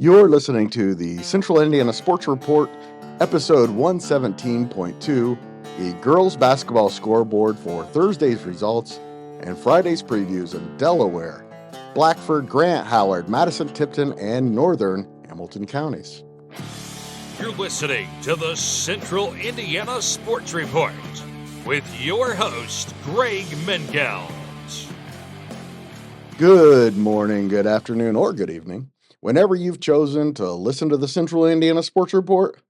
You're listening to the Central Indiana Sports Report, episode 117.2, the girls basketball scoreboard for Thursday's results and Friday's previews in Delaware, Blackford, Grant, Howard, Madison, Tipton, and northern Hamilton counties. You're listening to the Central Indiana Sports Report with your host, Greg Mengels. Good morning, good afternoon, or good evening. Whenever you've chosen to listen to the Central Indiana Sports Report,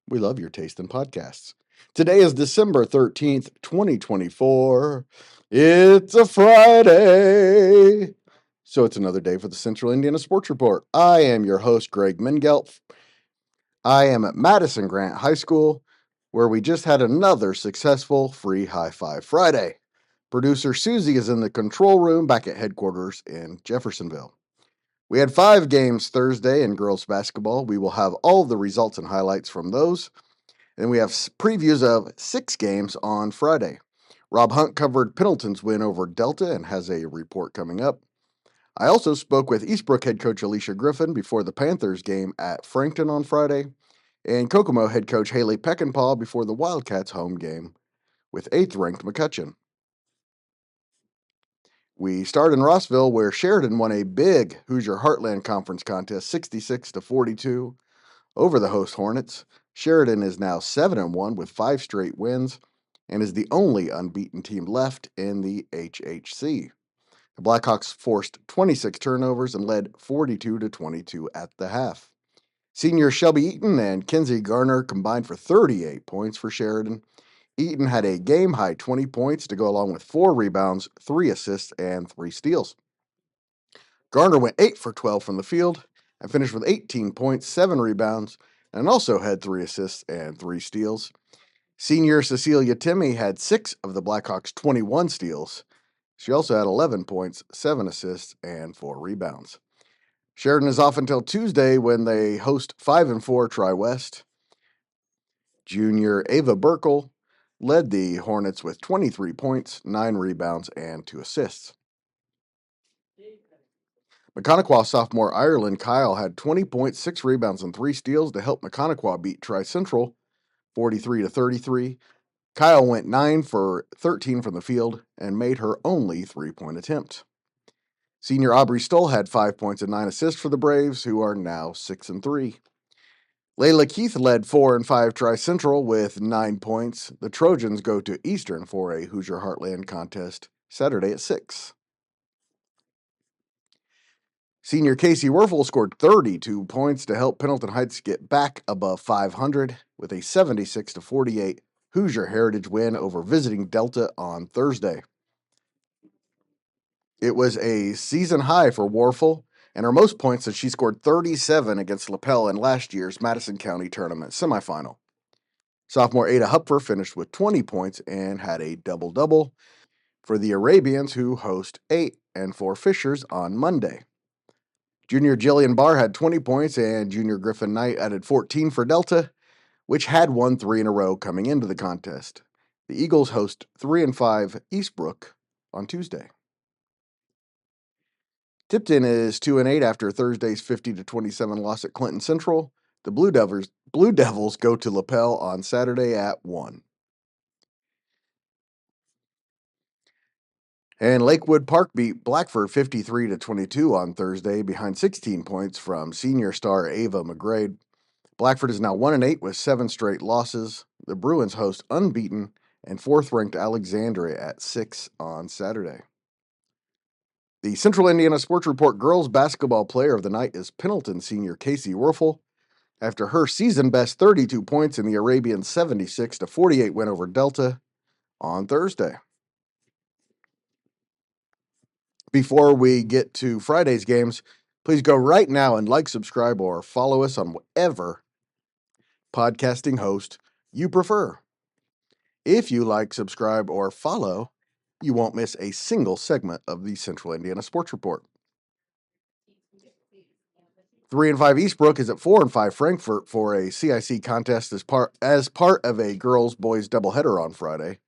we love your taste in podcasts. Today is December 13th, 2024. It's a Friday. So it's another day for the Central Indiana Sports Report. I am your host, Greg Mengels. I am at Madison Grant High School, where we just had another successful free High Five Friday. Producer Susie is in the control room back at headquarters in Jeffersonville. We had 5 games Thursday in girls basketball. We will have all the results and highlights from those. And we have previews of 6 games on Friday. Rob Hunt covered Pendleton's win over Delta and has a report coming up. I also spoke with Eastbrook head coach Alicia Griffin before the Panthers game at Frankton on Friday, and Kokomo head coach Haley Peckinpaugh before the Wildcats home game with 8th-ranked McCutcheon. We start in Rossville, where Sheridan won a big Hoosier Heartland Conference contest 66-42 over the host Hornets. Sheridan is now 7-1 with 5 straight wins and is the only unbeaten team left in the HHC. The Blackhawks forced 26 turnovers and led 42-22 at the half. Senior Shelby Eaton and Kinsey Garner combined for 38 points for Sheridan. Eaton had a game-high 20 points to go along with 4 rebounds, 3 assists, and 3 steals. Garner went 8 for 12 from the field and finished with 18 points, 7 rebounds, and also had 3 assists and 3 steals. Senior Cecilia Timmy had 6 of the Blackhawks' 21 steals. She also had 11 points, 7 assists, and 4 rebounds. Sheridan is off until Tuesday when they host 5-4 Tri-West. Junior Ava Burkle led the Hornets with 23 points, 9 rebounds, and 2 assists. Mechaniqua sophomore Ireland Kyle had 20 points, 6 rebounds, and 3 steals to help Mechaniqua beat Tri-Central 43-33. Kyle went 9 for 13 from the field and made her only 3-point attempt. Senior Aubrey Stoll had 5 points and 9 assists for the Braves, who are now 6-3. Layla Keith led 4 and 5 Tri-Central with 9 points. The Trojans go to Eastern for a Hoosier Heartland contest Saturday at 6. Senior Casey Werfel scored 32 points to help Pendleton Heights get back above 500 with a 76-48 Hoosier Heritage win over visiting Delta on Thursday. It was a season high for Werfel, and her most points since she scored 37 against LaPel in last year's Madison County Tournament semifinal. Sophomore Ada Hupfer finished with 20 points and had a double-double for the Arabians, who host 8 and 4 Fishers on Monday. Junior Jillian Barr had 20 points, and Junior Griffin Knight added 14 for Delta, which had won 3 in a row coming into the contest. The Eagles host 3 and 5 Eastbrook on Tuesday. Tipton is 2-8 after Thursday's 50-27 loss at Clinton Central. The Blue Devils go to LaPel on Saturday at 1. And Lakewood Park beat Blackford 53-22 on Thursday behind 16 points from senior star Ava McGrade. Blackford is now 1-8 with 7 straight losses. The Bruins host unbeaten and 4th-ranked Alexandria at 6 on Saturday. The Central Indiana Sports Report girls basketball player of the night is Pendleton senior Casey Werfel after her season-best 32 points in the Arabian 76-48 win over Delta on Thursday. Before we get to Friday's games, please go right now and like, subscribe, or follow us on whatever podcasting host you prefer. If you like, subscribe, or follow, you won't miss a single segment of the Central Indiana Sports Report. 3 and 5 Eastbrook is at 4 and 5 Frankfort for a CIC contest as part of a girls-boys doubleheader on Friday.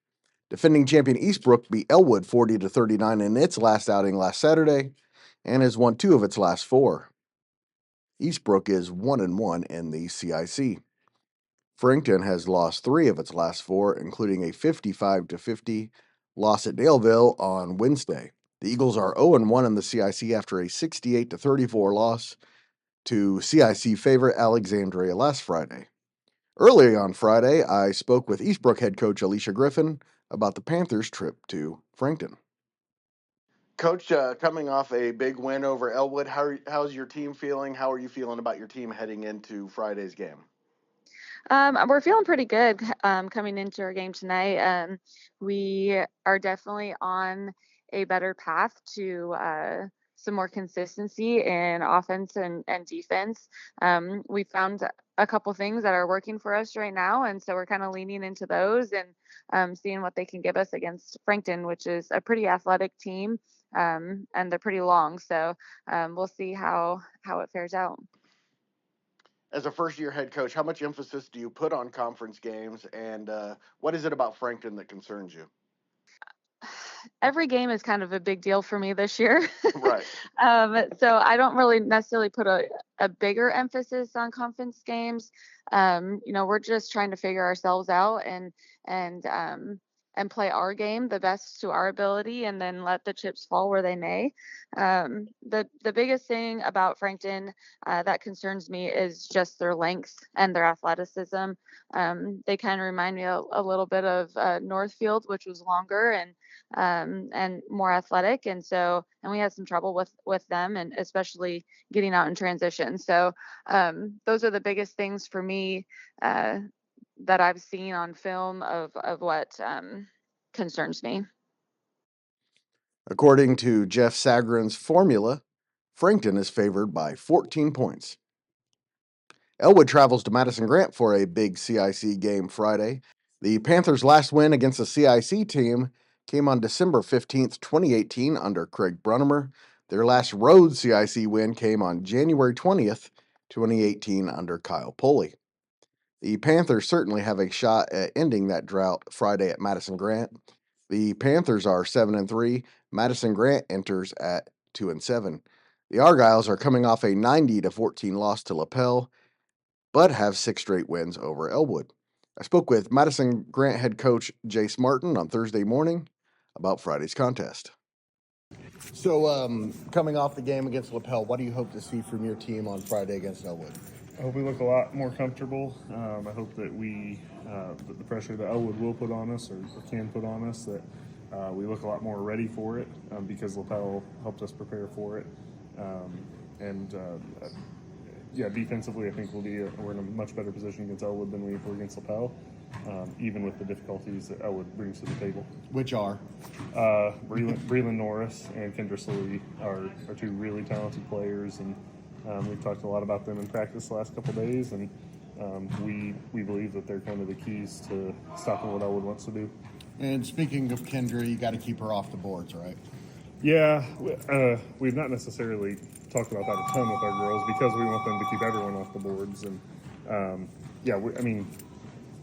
Defending champion Eastbrook beat Elwood 40-39 in its last outing last Saturday and has won 2 of its last 4. Eastbrook is 1-1 in the CIC. Frankton has lost 3 of its last 4, including a 55-50 loss at Daleville on Wednesday. The Eagles are 0-1 in the CIC after a 68-34 loss to CIC favorite Alexandria last Friday. Early on Friday, I spoke with Eastbrook head coach Alicia Griffin about the Panthers' trip to Frankton. Coach, coming off a big win over Elwood, how's your team feeling? How are you feeling about your team heading into Friday's game? We're feeling pretty good coming into our game tonight. We are definitely on a better path to some more consistency in offense and defense. We found a couple things that are working for us right now, and so we're kind of leaning into those and seeing what they can give us against Frankton, which is a pretty athletic team, and they're pretty long. So we'll see how it fares out. As a first-year head coach, how much emphasis do you put on conference games, and what is it about Frankton that concerns you? Every game is kind of a big deal for me this year. Right. So I don't really necessarily put a bigger emphasis on conference games. We're just trying to figure ourselves out and play our game the best to our ability, and then let the chips fall where they may. The biggest thing about Frankton that concerns me is just their length and their athleticism. They kind of remind me a little bit of Northfield, which was longer and more athletic, and we had some trouble with them, and especially getting out in transition. So those are the biggest things for me that I've seen on film of what concerns me. According to Jeff Sagarin's formula, Frankton is favored by 14 points. Elwood travels to Madison Grant for a big CIC game Friday. The Panthers' last win against a CIC team came on December 15th, 2018 under Craig Brunnemer. Their last road CIC win came on January 20th, 2018 under Kyle Pulley. The Panthers certainly have a shot at ending that drought Friday at Madison Grant. The Panthers are 7-3. Madison Grant enters at 2-7. The Argyles are coming off a 90-14 loss to LaPel, but have 6 straight wins over Elwood. I spoke with Madison Grant head coach Jace Martin on Thursday morning about Friday's contest. So, coming off the game against LaPel, what do you hope to see from your team on Friday against Elwood? I hope we look a lot more comfortable. I hope that that the pressure that Elwood will put on us or can put on us, that we look a lot more ready for it because LaPel helped us prepare for it. Defensively, I think we're in a much better position against Elwood than we were against LaPel, even with the difficulties that Elwood brings to the table. Which are? Breland Norris and Kendra Sully are 2 really talented players, and we've talked a lot about them in practice the last couple of days, and we believe that they're kind of the keys to stopping what Elwood wants to do. And speaking of Kendra, you got to keep her off the boards, right? Yeah, we've not necessarily talked about that a ton with our girls because we want them to keep everyone off the boards, and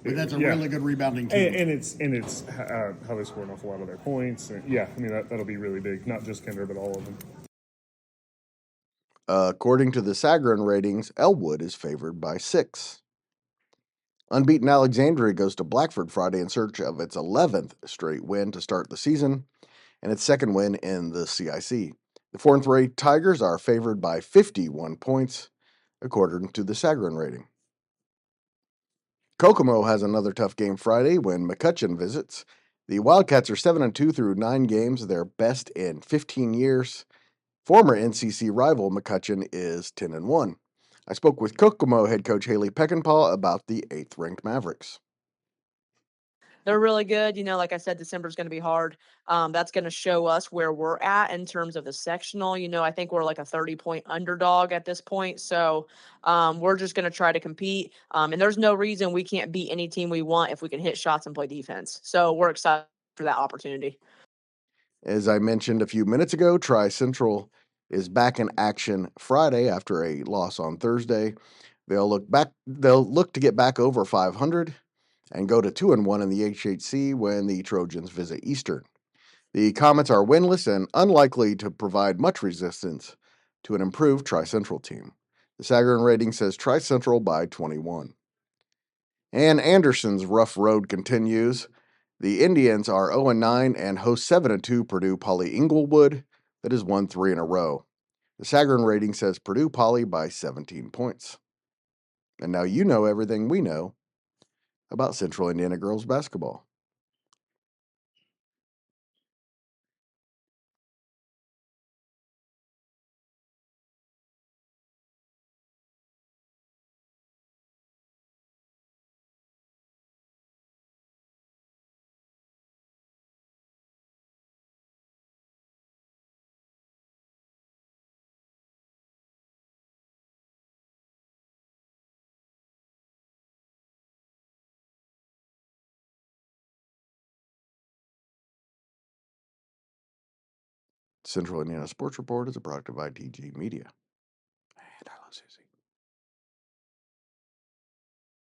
But that's a really good rebounding team. And it's how they score an awful lot of their points. And that'll be really big, not just Kendra, but all of them. According to the Sagarin ratings, Elwood is favored by 6. Unbeaten Alexandria goes to Blackford Friday in search of its 11th straight win to start the season and its second win in the CIC. The 4th-ranked Tigers are favored by 51 points, according to the Sagarin rating. Kokomo has another tough game Friday when McCutcheon visits. The Wildcats are 7-2 through 9 games, their best in 15 years. Former NCC rival McCutcheon is 10-1. I spoke with Kokomo head coach Haley Peckinpaugh about the 8th-ranked Mavericks. They're really good. Like I said, December is going to be hard. That's going to show us where we're at in terms of the sectional. I think we're like a 30-point underdog at this point. So we're just going to try to compete. And there's no reason we can't beat any team we want if we can hit shots and play defense. So we're excited for that opportunity. As I mentioned a few minutes ago, Tri-Central is back in action Friday after a loss on Thursday. They'll look to get back over 500 and go to 2-1 in the HHC when the Trojans visit Eastern. The Comets are winless and unlikely to provide much resistance to an improved Tri-Central team. The Sagarin rating says Tri-Central by 21. And Anderson's rough road continues. The Indians are 0-9 and host 7-2 Purdue Poly Inglewood, that has won 3 in a row. The Sagarin rating says Purdue Poly by 17 points. And now you know everything we know about Central Indiana girls basketball. Central Indiana Sports Report is a product of ITG Media. And I love Susie.